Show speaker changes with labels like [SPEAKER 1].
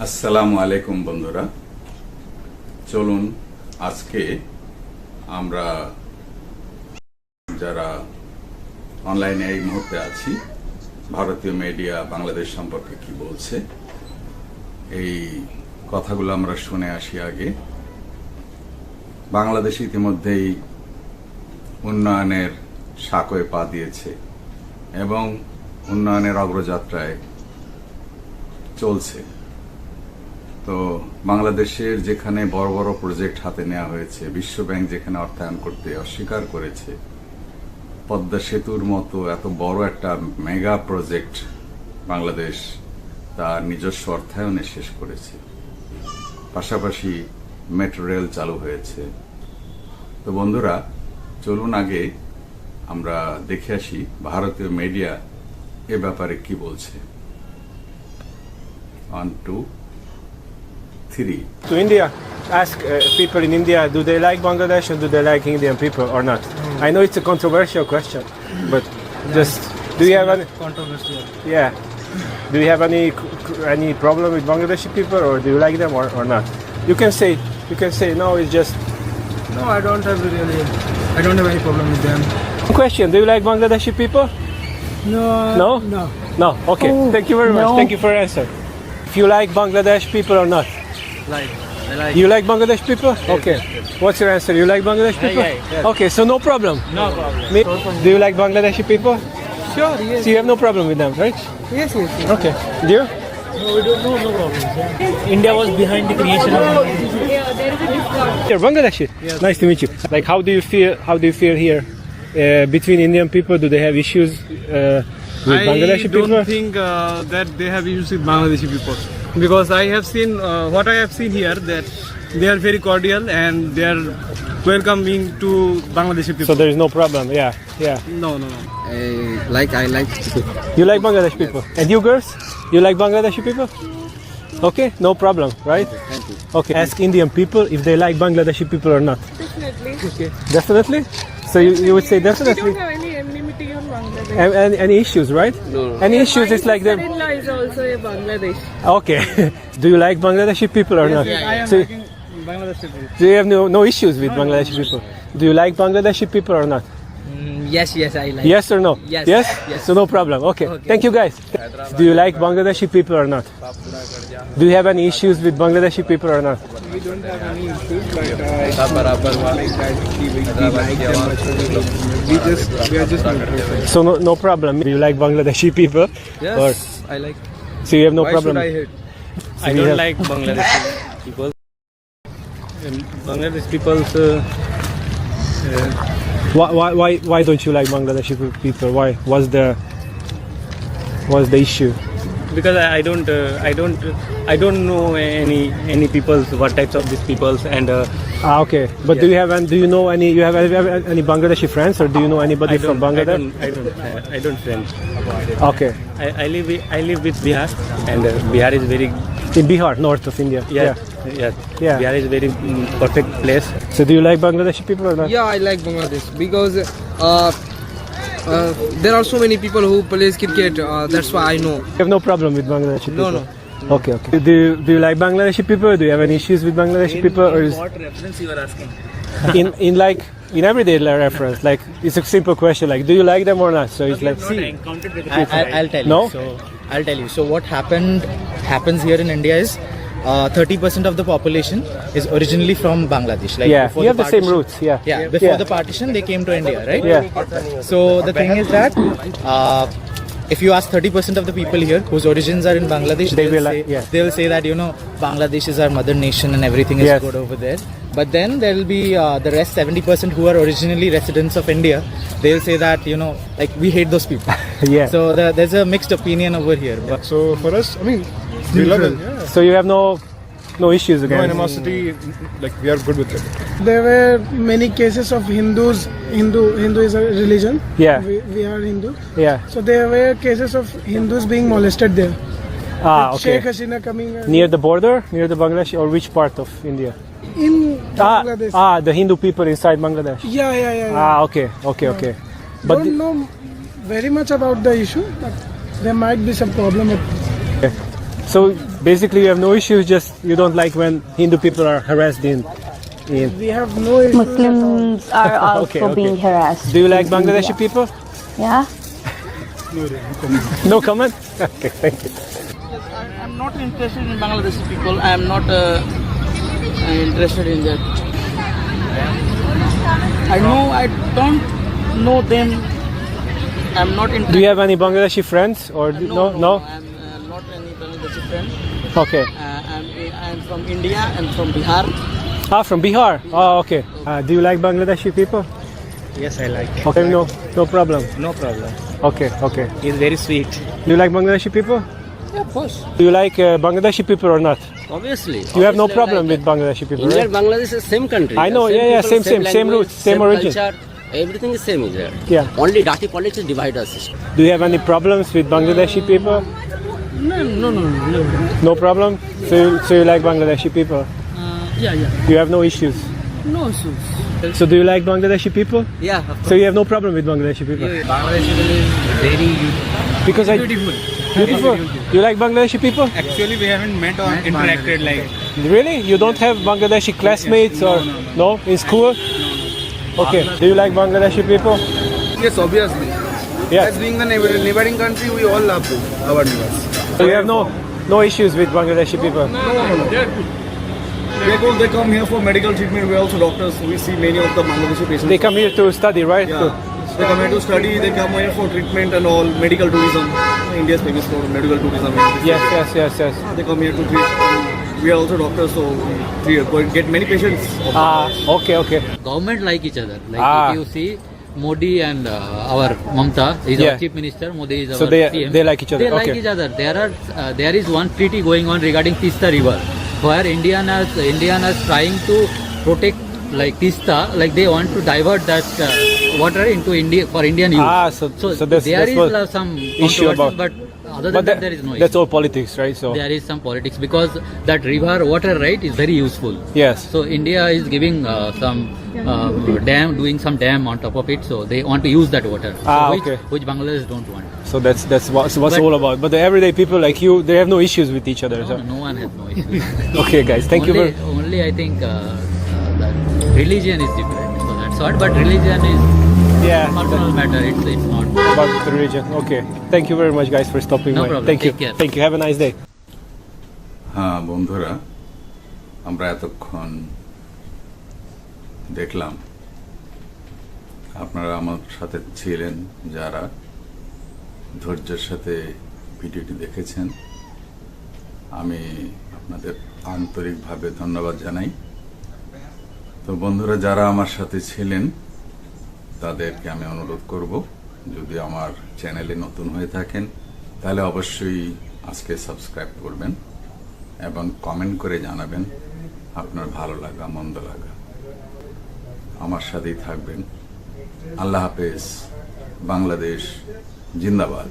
[SPEAKER 1] আসসালামু আলাইকুম বন্ধুরা, চলুন আজকে আমরা যারা অনলাইনে এই মুহূর্তে আছি ভারতীয় মিডিয়া বাংলাদেশ সম্পর্কে কি বলছে এই কথাগুলো আমরা শুনে আসি। আগে বাংলাদেশ ইতিমধ্যেই উন্নয়নের সাঁকোয় পা দিয়েছে এবং উন্নয়নের অগ্রযাত্রায় চলছে। তো বাংলাদেশের যেখানে বড় বড় প্রজেক্ট হাতে নেওয়া হয়েছে, বিশ্ব ব্যাংক যেখানে অর্থায়ন করতে অস্বীকার করেছে, পদ্মা সেতুর মতো এত বড় একটা মেগা প্রজেক্ট বাংলাদেশ তার নিজস্ব অর্থায়নে শেষ করেছে। পাশাপাশি মেট্রো রেল চালু হয়েছে। তো বন্ধুরা, চলুন আগে আমরা দেখে আসি ভারতীয় মিডিয়া এ ব্যাপারে কি বলছে। 1, 2, 3.
[SPEAKER 2] To India, ask people in India, do they like Bangladesh or do they like Indian people or not? I know it's a controversial question, but just do you have any
[SPEAKER 3] controversial?
[SPEAKER 2] Yeah, do you have any problem with Bangladeshi people or do you like them or not? You can say no. It's just
[SPEAKER 3] No, I don't have any problem with them.
[SPEAKER 2] question. Do you like Bangladeshi people? No. No. Okay. Thank you very much. Thank you for your answer. If you like Bangladesh people or not?
[SPEAKER 3] I like.
[SPEAKER 2] You like Bangladesh people? Okay. What's your answer? You like Bangladesh people?
[SPEAKER 3] yeah.
[SPEAKER 2] Okay, so no problem.
[SPEAKER 3] No problem.
[SPEAKER 2] Do you like Bangladeshi people?
[SPEAKER 3] Sure, yes.
[SPEAKER 2] So you have no problem with them, right?
[SPEAKER 3] Yes.
[SPEAKER 2] Okay. Do you?
[SPEAKER 3] No, we don't know, no problem. India was behind the creation of
[SPEAKER 2] You're Bangladeshi.
[SPEAKER 3] Yes.
[SPEAKER 2] Nice to meet you. Like, how do you feel here between Indian people? Do they have issues with Bangladeshi
[SPEAKER 4] I
[SPEAKER 2] people?
[SPEAKER 4] don't think that they have issues with Bangladeshi people, because I have seen what I have seen here, that they are very cordial and they are welcoming to Bangladeshi people.
[SPEAKER 2] So there is no problem. Yeah.
[SPEAKER 4] No.
[SPEAKER 3] I like
[SPEAKER 2] You like Bangladeshi people, and you girls, you like Bangladeshi people? Okay, no problem, right?
[SPEAKER 3] Thank you.
[SPEAKER 2] Okay. Ask Indian people if they like Bangladeshi people or not.
[SPEAKER 5] Definitely.
[SPEAKER 2] Okay. Definitely. So you would say
[SPEAKER 5] We
[SPEAKER 2] definitely.
[SPEAKER 5] don't have any enmity on Bangladesh.
[SPEAKER 2] Any issues, right?
[SPEAKER 4] No.
[SPEAKER 2] Any issues? It's like them.
[SPEAKER 5] My sister-in-law is also a Bangladesh.
[SPEAKER 2] Okay. Do you like Bangladeshi people or not?
[SPEAKER 4] I am
[SPEAKER 2] So,
[SPEAKER 4] liking Bangladeshi people.
[SPEAKER 2] do you have no issues with Bangladeshi people? Do you like Bangladeshi people or not?
[SPEAKER 3] Yes, I like.
[SPEAKER 2] Yes or no?
[SPEAKER 3] Yes.
[SPEAKER 2] Yes?
[SPEAKER 3] Yes.
[SPEAKER 2] So no problem. Okay. Thank you guys. Do you like Bangladeshi people or not? Do you have any issues with Bangladeshi people or not?
[SPEAKER 4] We don't have any issues, but we are just neutral.
[SPEAKER 2] So no problem. Do you like Bangladeshi people?
[SPEAKER 3] Yes,
[SPEAKER 2] Or,
[SPEAKER 3] I like.
[SPEAKER 2] so you have no
[SPEAKER 4] Why
[SPEAKER 2] problem?
[SPEAKER 4] should I hate?
[SPEAKER 2] I don't
[SPEAKER 4] like Bangladeshi people. Bangladesh people.
[SPEAKER 2] Why don't you like Bangladeshi people? Why? What's the issue?
[SPEAKER 4] Because I don't know any peoples, what types of these peoples, and
[SPEAKER 2] Okay. But do you have you have any Bangladeshi friends or do you know anybody from Bangladesh?
[SPEAKER 4] I don't friend.
[SPEAKER 2] Okay.
[SPEAKER 4] I live with Bihar, and Bihar is very
[SPEAKER 2] In Bihar, north of India.
[SPEAKER 4] yeah.
[SPEAKER 2] Yeah.
[SPEAKER 4] Bihar is very perfect place.
[SPEAKER 2] So do you like Bangladeshi people or not?
[SPEAKER 6] Yeah, I like Bangladesh because there are so many people who plays cricket. That's why I know.
[SPEAKER 2] You have no problem with Bangladeshi people?
[SPEAKER 6] No.
[SPEAKER 2] Okay. Do you like Bangladeshi people? Do you have any issues with Bangladeshi people? Or is
[SPEAKER 3] What reference you are asking?
[SPEAKER 2] in everyday reference? Like, it's a simple question. Like, do you like them or not? So it's like,
[SPEAKER 3] Encountered with I'll tell you.
[SPEAKER 2] No?
[SPEAKER 3] So I'll tell you. So what happens here in India is 30% of the population is originally from Bangladesh. Like
[SPEAKER 2] yeah,
[SPEAKER 3] before
[SPEAKER 2] you have the same
[SPEAKER 3] partition-
[SPEAKER 2] roots. Yeah.
[SPEAKER 3] Yeah, before the partition, they came to India, right?
[SPEAKER 2] Yeah.
[SPEAKER 3] So the thing is that if you ask 30% of the people here whose origins are in Bangladesh,
[SPEAKER 2] They will like- yeah.
[SPEAKER 3] they'll say that Bangladesh is our mother nation and everything is
[SPEAKER 2] Yes.
[SPEAKER 3] good over there. But then there will be the rest 70% who are originally residents of India. They'll say that like we hate those people.
[SPEAKER 2] Yeah.
[SPEAKER 3] So there's a mixed opinion over here. But
[SPEAKER 4] So for us, I mean, we love it. Yeah.
[SPEAKER 2] So you have no issues
[SPEAKER 4] No
[SPEAKER 2] again.
[SPEAKER 4] animosity. Like we are good with it.
[SPEAKER 7] There were many cases of Hindu is a religion.
[SPEAKER 2] Yeah.
[SPEAKER 7] We are Hindu.
[SPEAKER 2] Yeah.
[SPEAKER 7] So there were cases of Hindus being molested there.
[SPEAKER 2] Okay.
[SPEAKER 7] Sheikh Hasina coming
[SPEAKER 2] Near the border, near the Bangladesh, or which part of India?
[SPEAKER 7] in Bangladesh.
[SPEAKER 2] The Hindu people inside Bangladesh.
[SPEAKER 7] Yeah.
[SPEAKER 2] Okay. But
[SPEAKER 7] Don't know very much about the issue, but there might be some problem.
[SPEAKER 2] so basically you have no issues. Just you don't like when Hindu people are harassed in.
[SPEAKER 7] We have no issues.
[SPEAKER 8] Muslims are also
[SPEAKER 2] Okay, okay.
[SPEAKER 8] being harassed.
[SPEAKER 2] Do you like Bangladeshi people?
[SPEAKER 8] Yeah.
[SPEAKER 2] No comment. Okay, thank you.
[SPEAKER 9] I'm not interested in Bangladeshi people. I am not interested in that. I don't know them. I'm not interested.
[SPEAKER 2] Do you have any Bangladeshi friends or no?
[SPEAKER 9] I'm not any Bangladeshi friend.
[SPEAKER 2] Okay.
[SPEAKER 9] I'm from India and from Bihar.
[SPEAKER 2] Ah, from Bihar. Oh, okay. Do you like Bangladeshi people?
[SPEAKER 3] Yes, I like.
[SPEAKER 2] Okay, no problem.
[SPEAKER 3] No problem.
[SPEAKER 2] Okay, okay.
[SPEAKER 3] He's very sweet.
[SPEAKER 2] Do you like Bangladeshi people?
[SPEAKER 6] Yeah, of course.
[SPEAKER 2] Do you like Bangladeshi people or not?
[SPEAKER 6] Obviously.
[SPEAKER 2] You have no problem with Bangladeshi people,
[SPEAKER 6] India
[SPEAKER 2] right?
[SPEAKER 6] and Bangladesh is same country.
[SPEAKER 2] I know,
[SPEAKER 6] Same
[SPEAKER 2] yeah,
[SPEAKER 6] people,
[SPEAKER 2] same
[SPEAKER 6] language,
[SPEAKER 2] roots, same origin.
[SPEAKER 6] culture, everything is same is there.
[SPEAKER 2] Yeah.
[SPEAKER 6] Only dirty politics divide us.
[SPEAKER 2] Do you have any problems with Bangladeshi people?
[SPEAKER 9] No.
[SPEAKER 2] No problem. So you like Bangladeshi people?
[SPEAKER 9] Yeah.
[SPEAKER 2] You have no issues.
[SPEAKER 9] No issues.
[SPEAKER 2] So do you like Bangladeshi people?
[SPEAKER 3] Yeah, of
[SPEAKER 2] So you have no problem with Bangladeshi people?
[SPEAKER 3] Bangladeshi people is very
[SPEAKER 2] Because
[SPEAKER 4] Beautiful.
[SPEAKER 2] Beautiful. You like Bangladeshi people?
[SPEAKER 4] Actually, we haven't met or interacted like.
[SPEAKER 2] Really? You don't have Bangladeshi classmates or no in school? Okay. Do you like Bangladeshi people?
[SPEAKER 4] Yes, obviously.
[SPEAKER 2] Yes.
[SPEAKER 4] As being the neighboring country, we all love our neighbors.
[SPEAKER 2] So you have no issues with Bangladeshi people?
[SPEAKER 4] They're good. They come here for medical treatment. We're also doctors. So we see many of the Bangladeshi patients.
[SPEAKER 2] They come here to study, right?
[SPEAKER 4] Yeah. They come here to study. They come here for treatment and all. Medical tourism. India is famous for medical tourism.
[SPEAKER 2] Yes.
[SPEAKER 4] They come here to treat. We are also doctors, so we get many patients.
[SPEAKER 2] Okay.
[SPEAKER 10] Government like each other. Like
[SPEAKER 2] Ah.
[SPEAKER 10] if you see Modi and our Mamta is
[SPEAKER 2] Yeah.
[SPEAKER 10] our chief minister. Modi is our
[SPEAKER 2] So
[SPEAKER 10] CM.
[SPEAKER 2] they like each other.
[SPEAKER 10] They like
[SPEAKER 2] Okay.
[SPEAKER 10] each other. There is one treaty going on regarding Tista River, where Indian is trying to protect like Tista, like they want to divert that water into India for Indian use.
[SPEAKER 2] So that's what
[SPEAKER 10] some
[SPEAKER 2] issue about.
[SPEAKER 10] but other than that, there is no issue.
[SPEAKER 2] That's all politics, right? So
[SPEAKER 10] There is some politics because that river water right is very useful.
[SPEAKER 2] yes.
[SPEAKER 10] So India is giving some dam, doing some dam on top of it. So they want to use that water.
[SPEAKER 2] Okay.
[SPEAKER 10] Which Bangladesh don't want.
[SPEAKER 2] So that's what's
[SPEAKER 10] But-
[SPEAKER 2] all about. But the everyday people like you, they have no issues with each other.
[SPEAKER 10] No,
[SPEAKER 2] So.
[SPEAKER 10] no one has no issue.
[SPEAKER 2] Okay, guys. Thank you very.
[SPEAKER 10] Only I think that religion is different. So that's what. But religion is
[SPEAKER 2] Yeah.
[SPEAKER 10] personal matter. It's not.
[SPEAKER 2] About the religion. Okay. Thank you very much, guys, for stopping
[SPEAKER 10] No
[SPEAKER 2] by.
[SPEAKER 10] problem.
[SPEAKER 2] Thank you.
[SPEAKER 10] Take care.
[SPEAKER 2] Thank you. Have a nice day.
[SPEAKER 1] হ্যাঁ বন্ধুরা, আমরা এতক্ষণ দেখলাম আপনারা আমার সাথে ছিলেন, যারা ধৈর্যের সাথে ভিডিওটি দেখেছেন, আমি আপনাদের আন্তরিকভাবে ধন্যবাদ জানাই। তো বন্ধুরা, যারা আমার সাথে ছিলেন তাদেরকে আমি অনুরোধ করব, যদি আমার চ্যানেলে নতুন হয়ে থাকেন তাহলে অবশ্যই আজকে সাবস্ক্রাইব করবেন এবং কমেন্ট করে জানাবেন আপনার ভালো লাগা মন্দ লাগা। আমার সাথেই থাকবেন। আল্লাহ হাফেজ। বাংলাদেশ জিন্দাবাদ।